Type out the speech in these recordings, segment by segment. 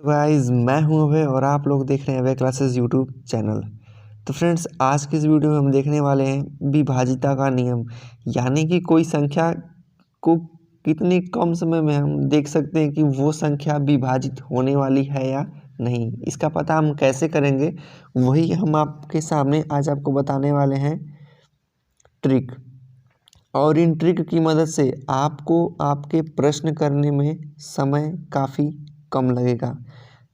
Guys, मैं हूं अभय और आप लोग देख रहे हैं अभय क्लासेस यूट्यूब चैनल। तो फ्रेंड्स, आज के इस वीडियो में हम देखने वाले हैं विभाजिता का नियम, यानी कि कोई संख्या को कितने कम समय में हम देख सकते हैं कि वो संख्या विभाजित होने वाली है या नहीं। इसका पता हम कैसे करेंगे, वही हम आपके सामने आज आपको बताने वाले हैं ट्रिक। और इन ट्रिक की मदद से आपको आपके प्रश्न करने में समय काफ़ी कम लगेगा।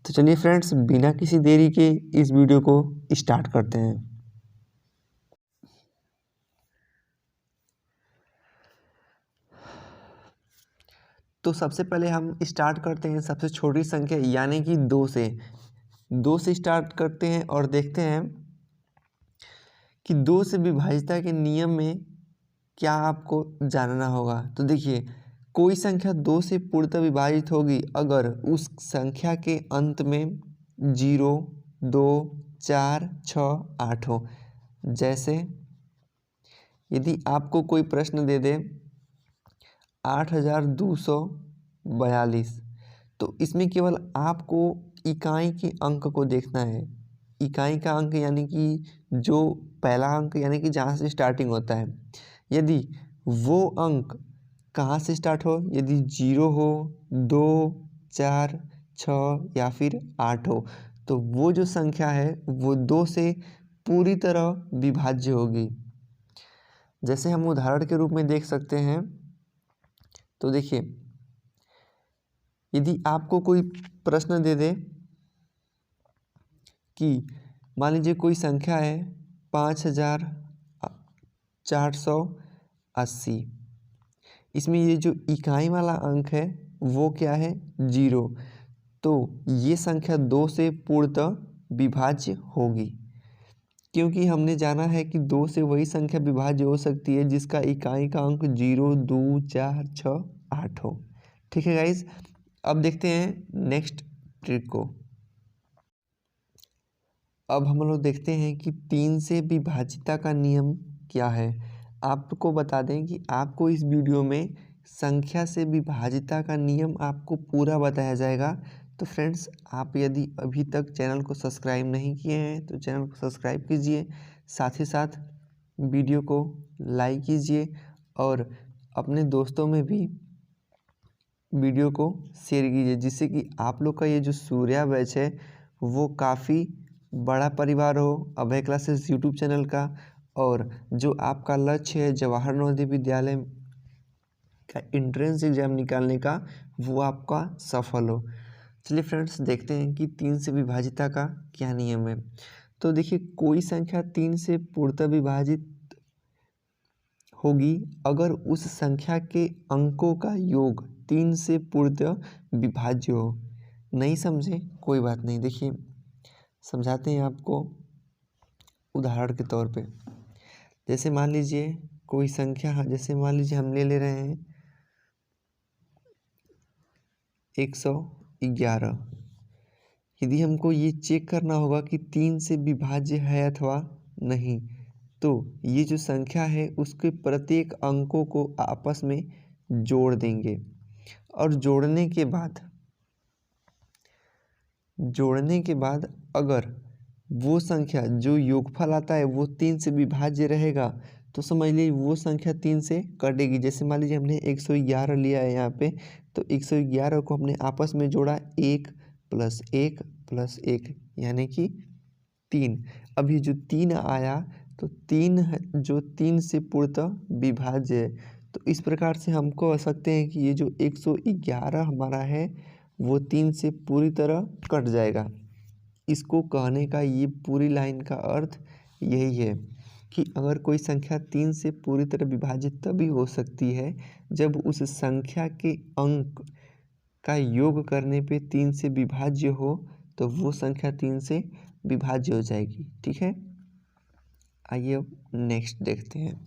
तो चलिए फ्रेंड्स, बिना किसी देरी के इस वीडियो को स्टार्ट करते हैं। तो सबसे पहले हम स्टार्ट करते हैं सबसे छोटी संख्या यानी कि 2 से। 2 से स्टार्ट करते हैं और देखते हैं कि 2 से विभाजिता के नियम में क्या आपको जानना होगा। तो देखिए, कोई संख्या 2 से पूर्णतः विभाजित होगी अगर उस संख्या के अंत में 0, 2, 4, 6, 8 हो। जैसे यदि आपको कोई प्रश्न दे दे 8242, तो इसमें केवल आपको इकाई के अंक को देखना है। इकाई का अंक यानी कि जो पहला अंक यानी कि जहाँ से स्टार्टिंग होता है, यदि वो अंक कहाँ से स्टार्ट हो, यदि 0 हो, 2, 4, 6 या फिर 8 हो, तो वो जो संख्या है वो 2 से पूरी तरह विभाज्य होगी। जैसे हम उदाहरण के रूप में देख सकते हैं। तो देखिए, यदि आपको कोई प्रश्न दे दे कि मान लीजिए कोई संख्या है 5480, इसमें ये जो इकाई वाला अंक है वो क्या है, 0। तो ये संख्या 2 से पूर्णतः विभाज्य होगी, क्योंकि हमने जाना है कि 2 से वही संख्या विभाज्य हो सकती है जिसका इकाई का अंक 0, 2, 4, 6, 8 हो। ठीक है गाइज, अब देखते हैं नेक्स्ट ट्रिक को। अब हम लोग देखते हैं कि 3 से विभाजिता का नियम क्या है। आपको बता दें कि आपको इस वीडियो में संख्या से विभाजिता का नियम आपको पूरा बताया जाएगा। तो फ्रेंड्स, आप यदि अभी तक चैनल को सब्सक्राइब नहीं किए हैं तो चैनल को सब्सक्राइब कीजिए, साथ ही साथ वीडियो को लाइक कीजिए और अपने दोस्तों में भी वीडियो को शेयर कीजिए, जिससे कि आप लोग का ये जो सूर्या बैच है वो काफ़ी बड़ा परिवार हो अभय क्लासेस यूट्यूब चैनल का, और जो आपका लक्ष्य है जवाहर नवोदय विद्यालय का एंट्रेंस एग्जाम निकालने का, वो आपका सफल हो। चलिए फ्रेंड्स, देखते हैं कि 3 से विभाजिता का क्या नियम है। तो देखिए, कोई संख्या 3 से पूर्णतः विभाजित होगी अगर उस संख्या के अंकों का योग 3 से पूर्णतः विभाज्य हो। नहीं समझे, कोई बात नहीं, देखिए समझाते हैं आपको उदाहरण के तौर पे। जैसे मान लीजिए कोई संख्या, जैसे मान लीजिए हम ले रहे हैं 111। यदि हमको ये चेक करना होगा कि 3 से विभाज्य है अथवा नहीं, तो ये जो संख्या है उसके प्रत्येक अंकों को आपस में जोड़ देंगे, और जोड़ने के बाद अगर वो संख्या जो योगफल आता है वो 3 से विभाज्य रहेगा, तो समझ लीजिए वो संख्या 3 से कटेगी। जैसे मान लीजिए हमने 111 लिया है यहाँ पे, तो 111 को हमने आपस में जोड़ा 1 + 1 + 1 यानी कि 3। अभी जो 3 आया, तो 3 जो 3 से पूर्णतः विभाज्य है। तो इस प्रकार से हम कह सकते हैं कि ये जो 111 हमारा है वो 3 से पूरी तरह कट जाएगा। इसको कहने का ये पूरी लाइन का अर्थ यही है कि अगर कोई संख्या 3 से पूरी तरह विभाजित तभी हो सकती है जब उस संख्या के अंक का योग करने पे 3 से विभाज्य हो, तो वो संख्या 3 से विभाज्य हो जाएगी। ठीक है, आइए अब नेक्स्ट देखते हैं।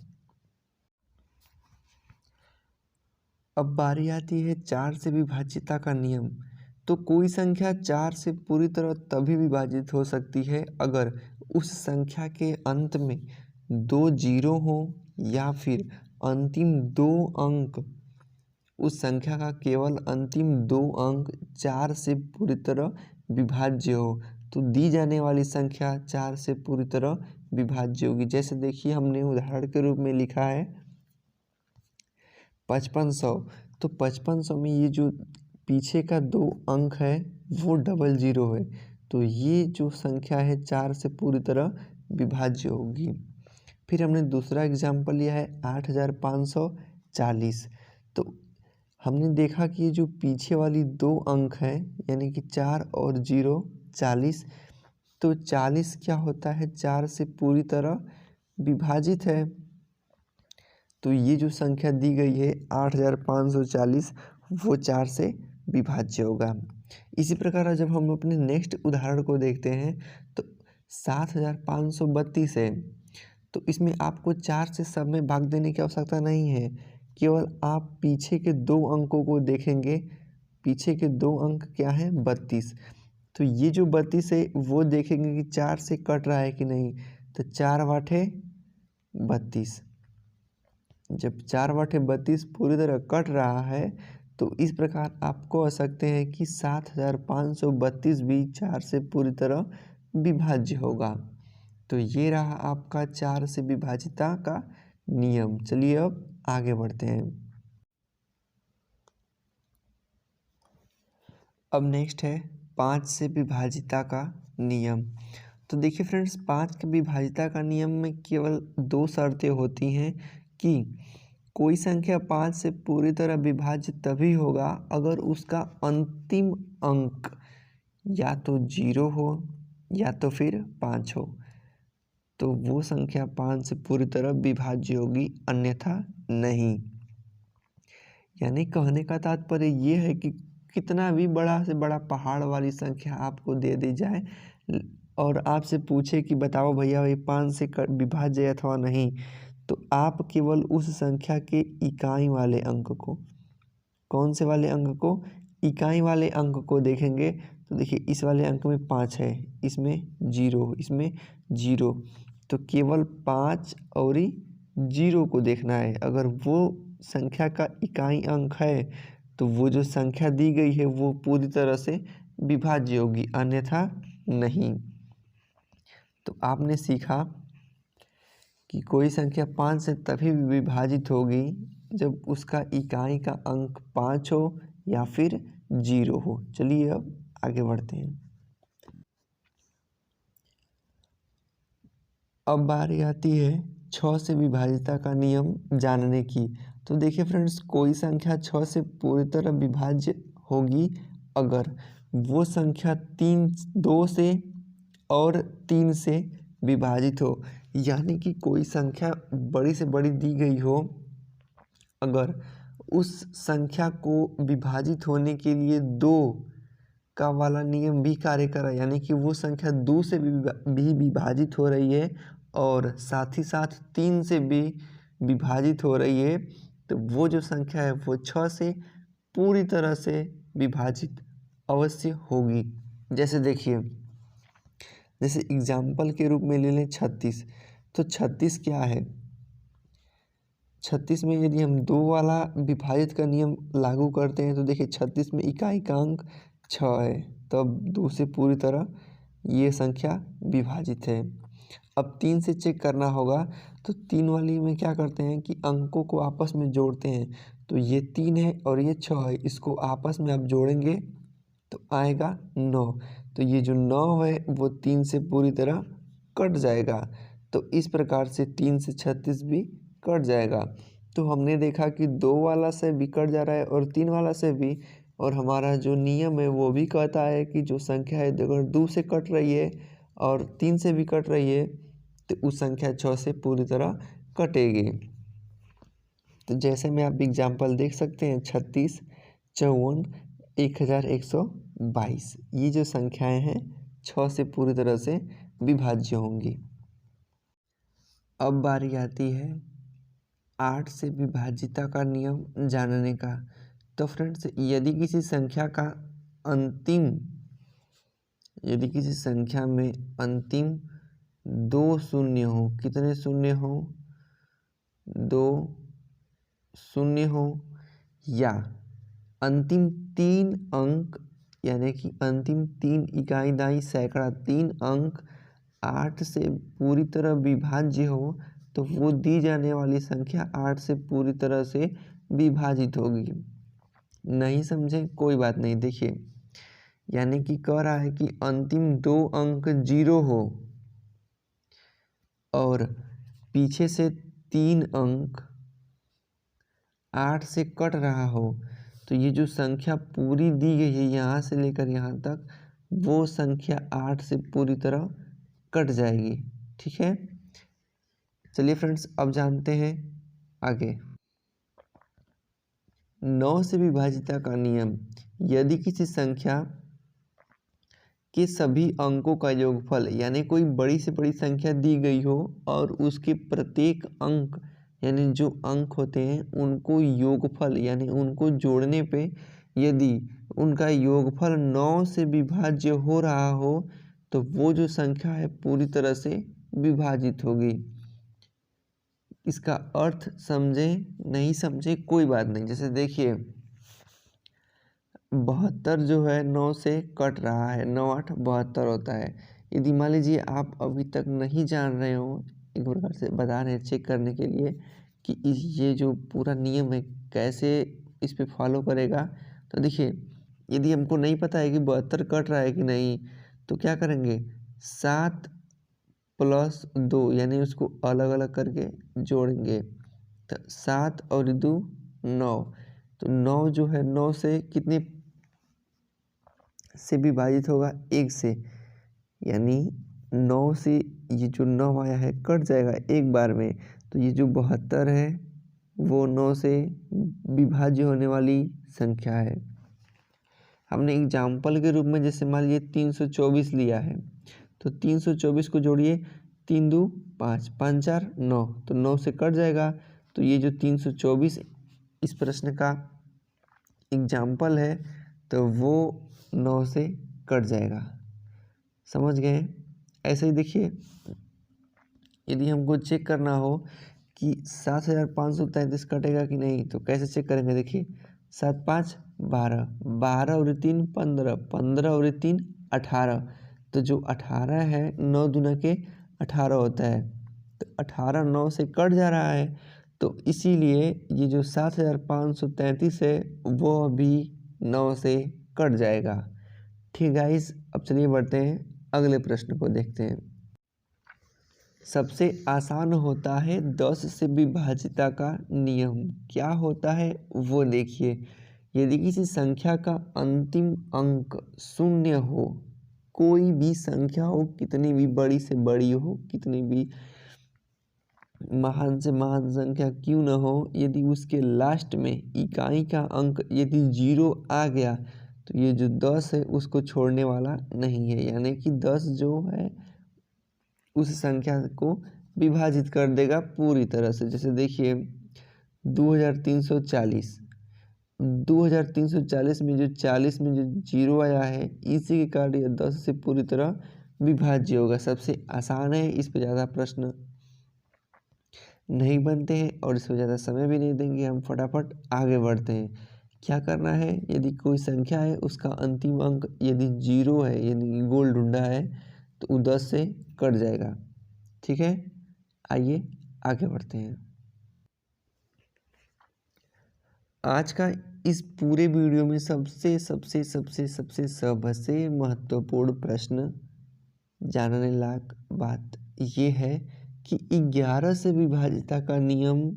अब बारी आती है 4 से विभाज्यता का नियम। तो कोई संख्या 4 से पूरी तरह तभी विभाजित हो सकती है अगर उस संख्या के अंत में 2 जीरो हो या फिर अंतिम 2 अंक उस संख्या का केवल अंतिम 2 अंक 4 से पूरी तरह विभाज्य हो। तो दी जाने वाली संख्या 4 से पूरी तरह विभाज्य होगी। जैसे देखिए हमने उदाहरण के रूप में लिखा है 5500। तो 5500 में ये जो पीछे का 2 अंक है वो 00 है। तो ये जो संख्या है 4 से पूरी तरह विभाज्य होगी। फिर हमने दूसरा एग्जाम्पल लिया है 8540। तो हमने देखा कि ये जो पीछे वाली 2 अंक है यानी कि 4 और 0 40। तो 40 क्या होता है 4 से पूरी तरह विभाजित है। तो ये जो संख्या दी गई है 8540 वो 4 से विभाज्य होगा। इसी प्रकार जब हम अपने नेक्स्ट उदाहरण को देखते हैं तो 7532 है। तो इसमें आपको 4 से सब में भाग देने की आवश्यकता नहीं है, केवल आप पीछे के 2 अंकों को देखेंगे। पीछे के 2 अंक क्या हैं 32। तो ये जो 32 है वो देखेंगे कि 4 से कट रहा है कि नहीं। तो 4 वाटे 32। जब 4 वाटे 32 पूरी तरह कट रहा है तो इस प्रकार आप कह सकते हैं कि 7532 भी 4 से पूरी तरह विभाज्य होगा। तो ये रहा आपका 4 से विभाजिता का नियम। चलिए अब आगे बढ़ते हैं। अब नेक्स्ट है 5 से विभाजिता का नियम। तो देखिए फ्रेंड्स 5 की विभाजिता का नियम में केवल 2 शर्तें होती हैं कि कोई संख्या 5 से पूरी तरह विभाज्य तभी होगा अगर उसका अंतिम अंक या तो 0 हो या तो फिर 5 हो। तो वो संख्या 5 से पूरी तरह विभाज्य होगी, अन्यथा नहीं। यानी कहने का तात्पर्य ये है कि कितना भी बड़ा से बड़ा पहाड़ वाली संख्या आपको दे दी जाए और आपसे पूछे कि बताओ भैया ये 5 से विभाज्य अथवा नहीं, तो आप केवल उस संख्या के इकाई वाले अंक को, कौन से वाले अंक को, इकाई वाले अंक को देखेंगे। तो देखिए इस वाले अंक में 5 है, इसमें 0, इसमें 0। तो केवल 5 और 0 को देखना है। अगर वो संख्या का इकाई अंक है तो वो जो संख्या दी गई है वो पूरी तरह से विभाज्य होगी, अन्यथा नहीं। तो आपने सीखा कि कोई संख्या 5 से तभी विभाजित होगी जब उसका इकाई का अंक 5 हो या फिर 0 हो। चलिए अब आगे बढ़ते हैं। अब बारी आती है 6 से विभाजिता का नियम जानने की। तो देखिए फ्रेंड्स कोई संख्या 6 से पूरी तरह विभाज्य होगी अगर वो संख्या 2 से और 3 से विभाजित हो। यानी कि कोई संख्या बड़ी से बड़ी दी गई हो, अगर उस संख्या को विभाजित होने के लिए 2 का वाला नियम भी कार्य करा, यानी कि वो संख्या 2 से भी विभाजित हो रही है और साथ ही साथ 3 से भी विभाजित हो रही है, तो वो जो संख्या है वो 6 से पूरी तरह से विभाजित अवश्य होगी। जैसे देखिए, जैसे एग्जाम्पल के रूप में ले लें 36। तो 36 क्या है, 36 में यदि हम 2 वाला विभाजित का नियम लागू करते हैं तो देखिए 36 में इकाई का अंक 6 है, तब 2 से पूरी तरह ये संख्या विभाजित है। अब 3 से चेक करना होगा, तो 3 वाली में क्या करते हैं कि अंकों को आपस में जोड़ते हैं। तो ये 3 है और ये 6 है, इसको आपस में आप जोड़ेंगे तो आएगा 9। तो ये जो 9 है वो 3 से पूरी तरह कट जाएगा। तो इस प्रकार से 3 से 36 भी कट जाएगा। तो हमने देखा कि 2 वाला से भी कट जा रहा है और 3 वाला से भी, और हमारा जो नियम है वो भी कहता है कि जो संख्या है अगर 2 से कट रही है और 3 से भी कट रही है तो उस संख्या 6 से पूरी तरह कटेगी। तो जैसे में आप एग्जाम्पल देख सकते हैं 36, 54, 1122, ये जो संख्याएं हैं 6 से पूरी तरह से विभाज्य होंगी। अब बारी आती है 8 से विभाजिता का नियम जानने का। तो फ्रेंड्स यदि किसी संख्या में अंतिम 2 शून्य हो, कितने शून्य हो, 2 शून्य हो, या अंतिम 3 अंक यानी कि अंतिम 3 इकाई दाई सैकड़ा 3 अंक 8 से पूरी तरह विभाज्य हो तो वो दी जाने वाली संख्या 8 से पूरी तरह से विभाजित होगी। नहीं समझे कोई बात नहीं। देखिए यानी कि कह रहा है कि अंतिम 2 अंक 0 हो और पीछे से 3 अंक 8 से कट रहा हो तो ये जो संख्या पूरी दी गई है यहाँ से लेकर यहाँ तक वो संख्या 8 से पूरी तरह कट जाएगी। ठीक है, चलिए फ्रेंड्स अब जानते हैं आगे। 9 से विभाजिता का नियम। यदि किसी संख्या के सभी अंकों का योगफल यानी कोई बड़ी से बड़ी संख्या दी गई हो और उसके प्रत्येक अंक यानी जो अंक होते हैं उनको योगफल यानी उनको जोड़ने पे यदि उनका योगफल 9 से विभाज्य हो रहा हो तो वो जो संख्या है पूरी तरह से विभाजित होगी। इसका अर्थ समझे नहीं समझे कोई बात नहीं। जैसे देखिए 72 जो है 9 से कट रहा है, 9 8 72 होता है। यदि मान लीजिए आप अभी तक नहीं जान रहे हो, एक प्रकार से बता रहे हैं चेक करने के लिए कि ये जो पूरा नियम है कैसे इस पे फॉलो करेगा। तो देखिए यदि हमको नहीं पता है कि 72 कट रहा है कि नहीं तो क्या करेंगे 7 प्लस 2 यानी उसको अलग अलग करके जोड़ेंगे तो 7 और 2 9। तो 9 जो है 9 से कितने से विभाजित होगा 1 से, यानी 9 से ये जो 9 आया है कट जाएगा एक बार में। तो ये जो 72 है वो 9 से विभाज्य होने वाली संख्या है। हमने एग्जाम्पल के रूप में जैसे मान लीजिए 324 लिया है तो 324 को जोड़िए 3 2 5 5 4 9 तो 9 से कट जाएगा। तो ये जो 324 इस प्रश्न का एग्जाम्पल है तो वो 9 से कट जाएगा। समझ गए। ऐसे ही देखिए यदि हमको चेक करना हो कि 7533 कटेगा कि नहीं तो कैसे चेक करेंगे। देखिए 7 5 12 12 और 3 15 15 और 3 18। तो जो 18 है 9 दूना के 18 होता है तो 18 9 से कट जा रहा है। तो इसीलिए ये जो 7533 है वो भी 9 से कट जाएगा। ठीक गाइस, अब चलिए बढ़ते हैं अगले प्रश्न को देखते हैं। सबसे आसान होता है 10 से विभाजिता का नियम। क्या होता है वो देखिए। यदि किसी संख्या का अंतिम अंक 0 हो, कोई भी संख्या हो कितनी भी बड़ी से बड़ी हो कितनी भी महान से महान संख्या क्यों न हो, यदि उसके लास्ट में इकाई का अंक यदि 0 आ गया तो ये जो 10 है उसको छोड़ने वाला नहीं है। यानी कि 10 जो है उस संख्या को विभाजित कर देगा पूरी तरह से। जैसे देखिए 2340 2340 में जो 40 में जो 0 आया है इसी के कारण यह 10 से पूरी तरह विभाज्य होगा। सबसे आसान है, इस पे ज़्यादा प्रश्न नहीं बनते हैं और इसमें ज़्यादा समय भी नहीं देंगे। हम फटाफट आगे बढ़ते हैं। क्या करना है, यदि कोई संख्या है उसका अंतिम अंक यदि 0 है यानी गोल ढूंढा है तो वो 10 से कट जाएगा। ठीक है, आइए आगे बढ़ते हैं। आज का इस पूरे वीडियो में सबसे सबसे सबसे सबसे सबसे महत्वपूर्ण प्रश्न जानने लायक बात ये है कि 11 से विभाजिता का नियम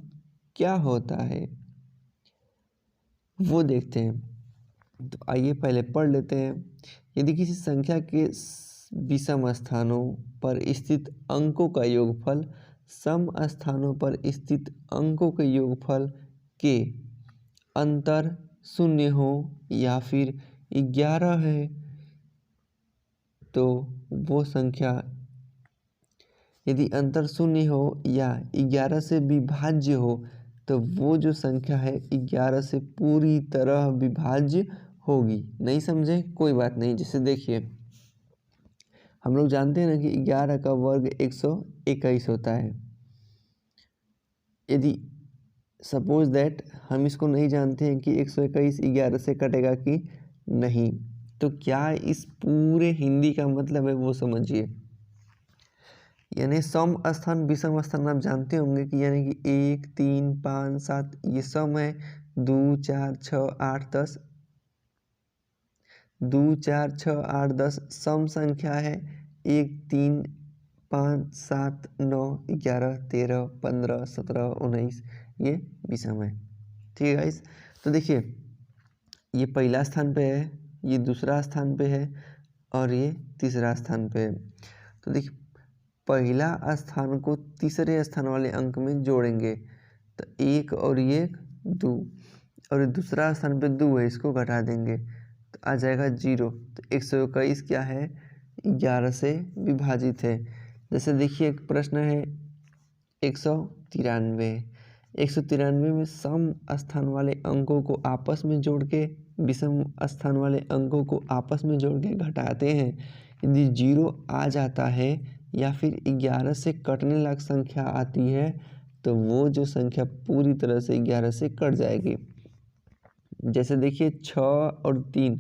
क्या होता है वो देखते हैं। तो आइए पहले पढ़ लेते हैं। यदि किसी संख्या के विषम स्थानों पर स्थित अंकों का योगफल सम स्थानों पर स्थित अंकों के योगफल के अंतर 0 हो या फिर 11 है तो वो संख्या, यदि अंतर 0 हो या 11 से विभाज्य हो तो वो जो संख्या है 11 से पूरी तरह विभाज्य होगी। नहीं समझे कोई बात नहीं। जैसे देखिए हम लोग जानते हैं ना कि 11 का वर्ग 121 होता है। यदि सपोज दैट हम इसको नहीं जानते हैं कि 121 11 से कटेगा कि नहीं, तो क्या इस पूरे हिंदी का मतलब है वो समझिए। यानी सम स्थान विषम स्थान आप जानते होंगे कि यानी कि 1 3 5 7 ये सम है, 2 4 6 8 10, 2 4 6 8 10 सम संख्या है, 1 3 5 7 9 11 13 15 17 19 ये विषम है। ठीक है गाइस, तो देखिए ये पहला स्थान पे है, ये दूसरा स्थान पे है और ये तीसरा स्थान पे है। तो देखिए पहला स्थान को तीसरे स्थान वाले अंक में जोड़ेंगे तो 1 और 1 2, और दूसरा स्थान पे 2 है, इसको घटा देंगे तो आ जाएगा 0। तो 121 क्या है, 11 से विभाजित है। जैसे देखिए एक प्रश्न है 193, 193 में सम स्थान वाले अंकों को आपस में जोड़ के विषम स्थान वाले अंकों को आपस में जोड़ के घटाते हैं। यदि 0 आ जाता है या फिर 11 से कटने लायक संख्या आती है तो वो जो संख्या पूरी तरह से 11 से कट जाएगी। जैसे देखिए 6 और 3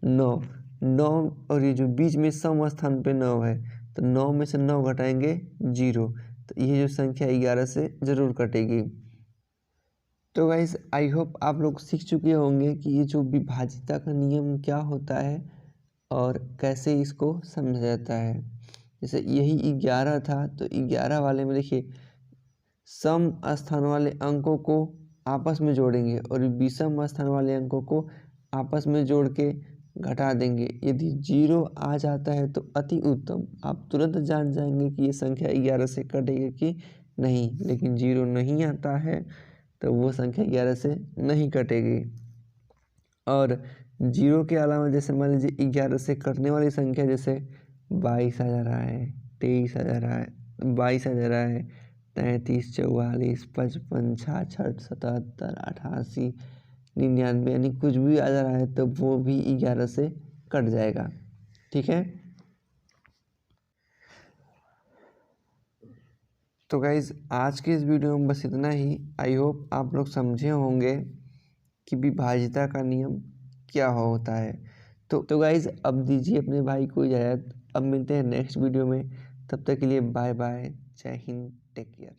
9, 9 और ये जो बीच में सम स्थान पे 9 है तो 9 में से 9 घटाएंगे 0, तो ये जो संख्या 11 से ज़रूर कटेगी। तो गाइस आई होप आप लोग सीख चुके होंगे कि ये जो विभाजिता का नियम क्या होता है और कैसे इसको समझा जाता है। जैसे यही 11 था तो 11 वाले में देखिए सम स्थान वाले अंकों को आपस में जोड़ेंगे और विषम स्थान वाले अंकों को आपस में जोड़ के घटा देंगे। यदि 0 आ जाता है तो अति उत्तम, आप तुरंत जान जाएंगे कि ये संख्या 11 से कटेगी कि नहीं। लेकिन 0 नहीं आता है तो वो संख्या 11 से नहीं कटेगी। और 0 के अलावा जैसे मान लीजिए 11 से कटने वाली संख्या जैसे 22 आ जा रहा है, 23 आ जा रहा है, 22 आ जा रहा है, 33 44 55 66 77 88 99 यानी कुछ भी आ जा रहा है तो वो भी 11 से कट जाएगा। ठीक है, तो गाइज़ आज के इस वीडियो में बस इतना ही। आई होप आप लोग समझे होंगे कि विभाजिता का नियम क्या होता है। तो गाइज़ अब दीजिए अपने भाई को इजाज़त। अब मिलते हैं नेक्स्ट वीडियो में, तब तक के लिए बाय बाय, जय हिंद, टेक केयर।